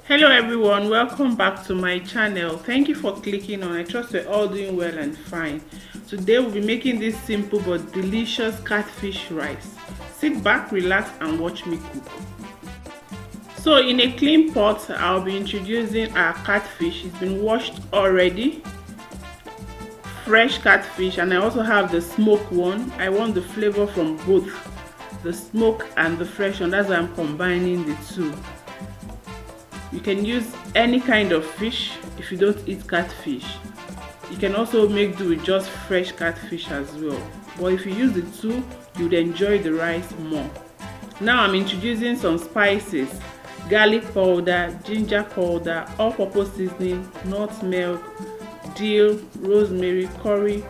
Hello everyone, welcome back to my channel. Thank you for clicking on. I trust we're all doing well and fine. Today we'll be making this simple but delicious catfish rice. Sit back, relax and watch me cook. So in a clean pot, I'll be introducing our catfish. It's been washed already. Fresh catfish, and I also have the smoked one. I want the flavor from both the smoke and the fresh one. That's why I'm combining the two. You can use any kind of fish if you don't eat catfish. You can also make do with just fresh catfish as well, but if you use the two, you'd enjoy the rice more. Now I'm introducing some spices: garlic powder, ginger powder, all-purpose seasoning, nutmeg, dill, rosemary, curry,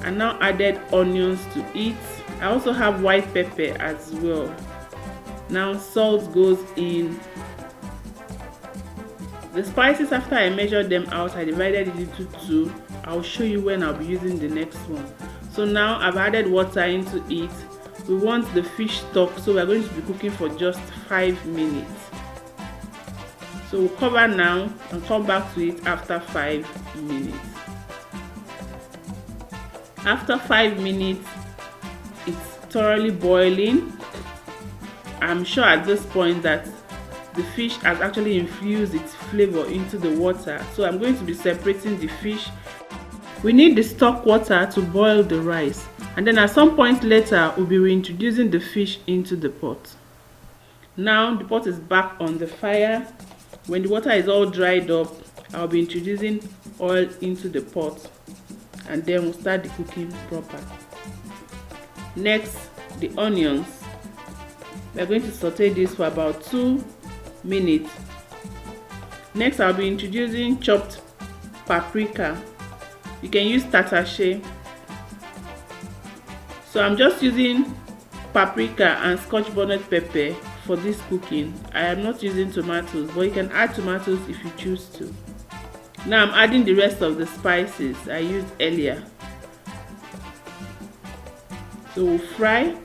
and now added onions to it. I also have white pepper as well. Now salt goes in. The spices, after I measured them out, I divided it into two. I'll show you when I'll be using the next one. So now I've added water into it. We want the fish stock, so we're going to be cooking for just 5 minutes. So we'll cover now and come back to it after 5 minutes. After 5 minutes, it's thoroughly boiling. I'm sure at this point that the fish has actually infused its flavor into the water, so I'm going to be separating the fish. We need the stock water to boil the rice, and then at some point later we'll be reintroducing the fish into the pot. Now the pot is back on the fire. When the water is all dried up, I'll be introducing oil into the pot, and then we'll start the cooking proper. Next, the onions. We're going to saute this for about 2 minutes. Next, I'll be introducing chopped paprika. You can use tatashe. So I'm just using paprika and scotch bonnet pepper for this cooking. I am not using tomatoes, but you can add tomatoes if you choose to. Now I'm adding the rest of the spices I used earlier. So we'll fry,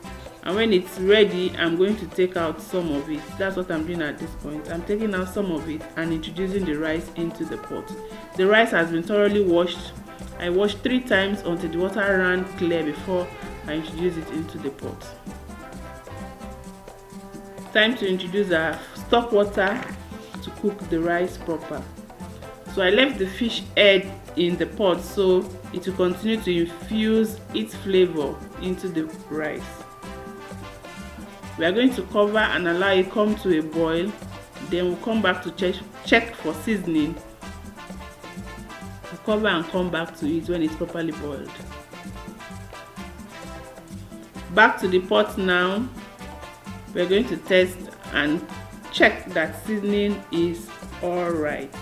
and when it's ready, I'm going to take out some of it. That's what I'm doing at this point. I'm taking out some of it and introducing the rice into the pot. The rice has been thoroughly washed. I washed 3 times until the water ran clear before I introduce it into the pot. Time to introduce our stock water to cook the rice proper. So I left the fish head in the pot so it will continue to infuse its flavor into the rice. We are going to cover and allow it come to a boil. Then we'll come back to check for seasoning. We'll cover and come back to it when it's properly boiled. Back to the pot now. We're going to test and check that seasoning is alright.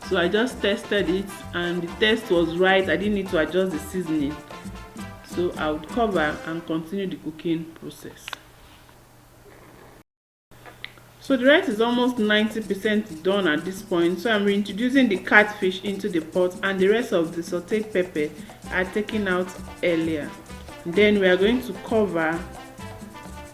So I just tested it and the taste was right. I didn't need to adjust the seasoning. So I would cover and continue the cooking process. So the rice is almost 90% done at this point. So I'm reintroducing the catfish into the pot, and the rest of the sauteed pepper I taken out earlier. Then we are going to cover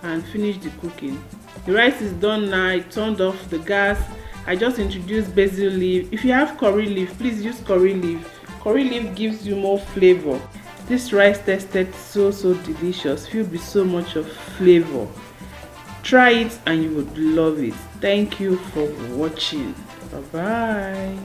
and finish the cooking. The rice is done now. I turned off the gas. I just introduced basil leaf. If you have curry leaf, please use curry leaf. Curry leaf gives you more flavor. This rice tasted so delicious, filled with so much of flavor. Try it and you would love it. Thank you for watching. Bye bye.